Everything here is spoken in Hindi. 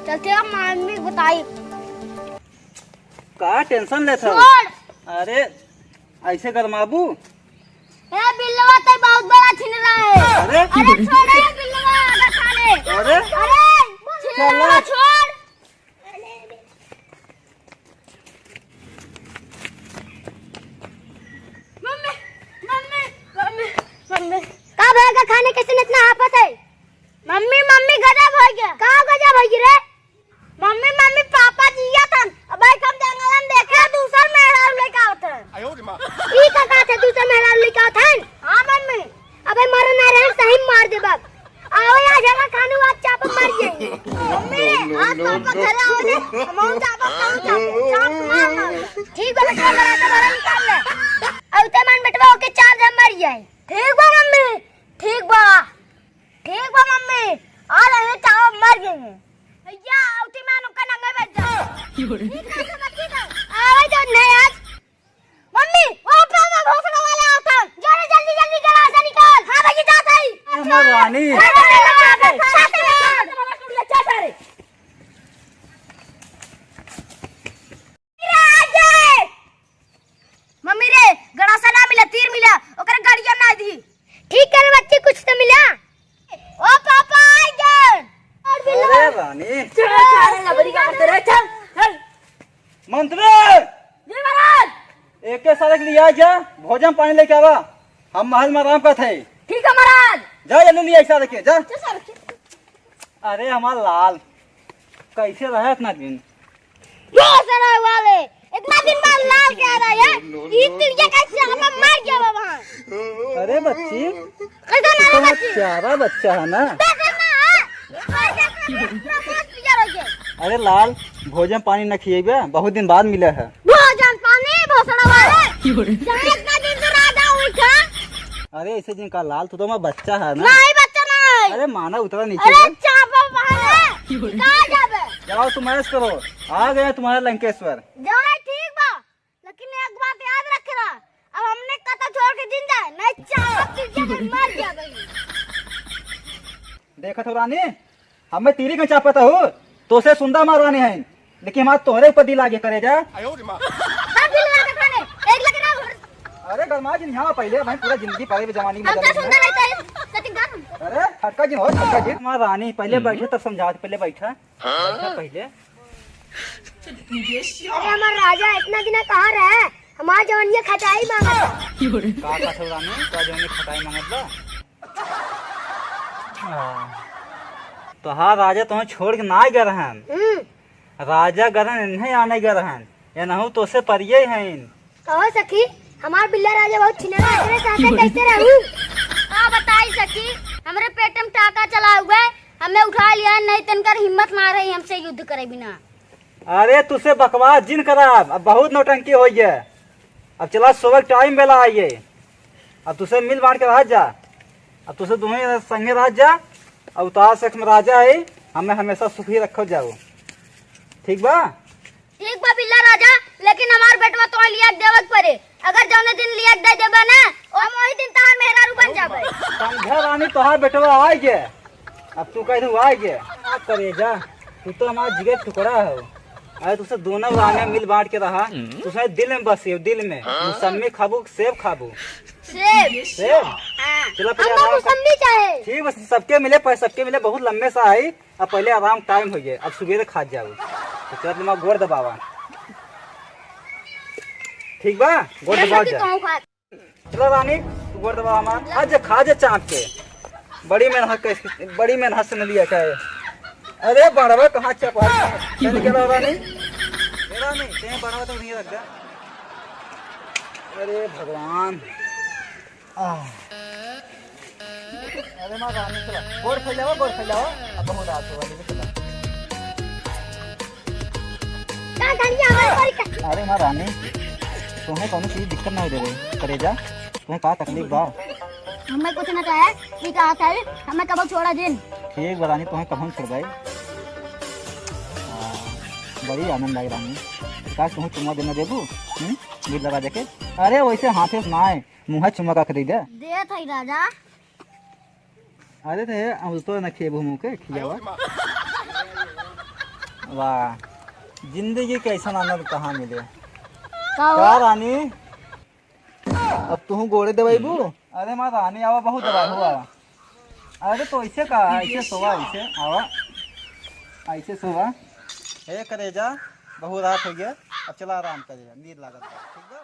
चलते हम मम्मी बताई का टेंशन लेता। अरे ऐसे गरमाबू बिल्लवा तो बहुत बड़ा छीन रहा है। अरे छोड़े बिल्लवा आधा खाने। अरे चलो छोड़। मम्मी मम्मी मम्मी मम्मी कब आएगा खाने किसी ने इतना आपस है। मम्मी मम्मी गजब हो गया। कहाँ गजब हो गई रे। मम्मी मम्मी पापा जिया था अब हम जंगल में देखे दूसरा मेहरारू लेके आवत है। ई का थे दूसरा मेहरारू लेके आवत है। हां मम्मी अबे मर ना रहे सही मार दे बाप। आओ यार जगह खाने आज चाप मर जाएंगे। मम्मी आज पापा घर आओ ले हम चाप मारना। ठीक है बेटा मेरा तो बाहर निकाल ले। अब ते मन बेटवा ओके चार जम मर जाए। ठीक बा मम्मी ठीक बा मम्मी आ रहे चाप मर जाएंगे। भैया औती मानो का नंगे बैठ जाओ। ठीक है आवे तो नहीं आज। मम्मी वो पापा भोसड़ा वाला आता जल्दी जल्दी जल्दी करा से निकाल। हां भैया जाता ही हमार रानी मम्मी रे गड़ासा ना मिला तीर मिला ओकर गाड़िया ना दी। ठीक है बच्चे कुछ तो मिला। ओ पापा आ गए। अरे रानी चल बड़ी का करते रे चल मंत्री जी महाराज। एक के सारे के लिए आ जा भोजन पानी लेके आवा। हम महल में आराम करते हैं। ठीक है महाराज। जा जल्दी लिया ऐसा रखे जा। अरे हमारा लाल कैसे रहा इतना दिन। वाले इतना दिन बाद लाल कह रहा है ये तिरिया कैसे हमें मार गया वहां। अरे बच्ची कैसा ना प्यारा बच्चा है ना। अरे लाल भोजन पानी न खिएगा बहुत दिन बाद मिला है। भोजन पानी भोसड़ा वाले इतना दिन से राजा उठा। अरे ऐसे दिन का लाल तो मैं बच्चा है ना। नहीं बच्चा नहीं। अरे माना उतरा नीचे। अरे चापा बाहर है कहां जाबे। जाओ तुम ऐश करो आ गए तुम्हारे लंकेश्वर। जाए ठीक बा लेकिन एक बात याद रखना अब हमने कथा छोड़ के जिंदा है नहीं चापा तिरिया मर जाबे। देखा तो रानी हमें तीरी का चापता हूँ तो से सुंदर मारवानी है लेकिन हमारे तोहरे ऊपर दिल आगे करे जा। अरे गरमा जी यहाँ पहले भाई पूरा जिंदगी पहले जमानी में अरे छटका जी हो छटका जी। हमारा रानी पहले बैठे तब समझा पहले बैठा पहले। अरे हमारा राजा इतना दिन कहाँ रहे हमारा जवानिया खटाई मांगा का रानी का जवानी खटाई मांगत तो हाँ राजा तुम्हें छोड़ के ना गए रहन। राजा गरन इन्हें आने गए रहन या नहु तो से परिये हैं। कहो सखी हमार बिल्ला राजा बहुत छिनरा है साथे कैसे रहूं। हां बताई सखी हमरे पेट में टाका चला हुआ है हमें उठा लिया नहीं तनकर हिम्मत ना रही हमसे युद्ध करे बिना। अरे तुझसे बकवास जिन खराब अब बहुत नौटंकी हो गया। अब चला सुबह टाइम बेला आइए अब तुझसे मिल बांट के रह जा। अब तुझसे तुम्हें संगे रह जा अवतार से राजा है हमें हमेशा सुखी रखो जाओ। ठीक बा बिल्ला राजा लेकिन हमार बेटवा तो लिया देवक पड़े अगर जौने दिन लिया दे देबा ना हम वही दिन तार मेहरारू बन जाबे। समझा रानी तोहार बेटवा आ गया अब तू कह दू आ गया करे जा तू तो हमारा जिगर टुकड़ा है। अरे तुझसे दोनों रानी मिल बांट के रहा तुझे दिल में बसी दिल में मौसमी खाबू सेब खाबू सेब चलो पहले ठीक बस सबके मिले बहुत लंबे सा आई। अब पहले आराम टाइम हो गया अब सुबह खा जाओ तो चलो तुम्हारा गोड़ दबावा। ठीक बा गोड़ दबाओ जा। चलो रानी गोड़ दबावा हमारा आज खा जा चाँप के बड़ी मेहनत से न लिया क्या है। अरे बड़वा कहाँ चपा रानी तेरे बड़वा तो नहीं रख। अरे भगवान अरे माँ रानी चला गोड़ फैलाओ अब बहुत रात हो गई चला। अरे माँ रानी तुम्हें कौन चीज दिक्कत नहीं दे रही करे जा तुम्हें कहा तकलीफ बा। हमें कुछ ना चाहे ठीक है हमें कब छोड़ा दिन। ठीक बा रानी तुम्हें कब छोड़ गई बड़ी आनंद लग रहा है। काश तुम चुम्मा देना देबू गिर लगा देखे। अरे वैसे हाथे से ना है, मुँह चुम्मा का खरीदे दे थई राजा। अरे थे हम तो न खेबू मुँह के खियावा। वाह, जिंदगी कैसा आनंद कहाँ मिले। क्या रानी, अब तू गोड़े दवाईबू? अरे माँ रानी आवा बहुत दवा हुआ। अरे तो ऐसे का, ऐसे सोवा, ऐसे आवा, ऐसे सोवा। हे करेजा, बहुत रात हो गया, अब चला आराम करेगा, नींद लागत ठीक है।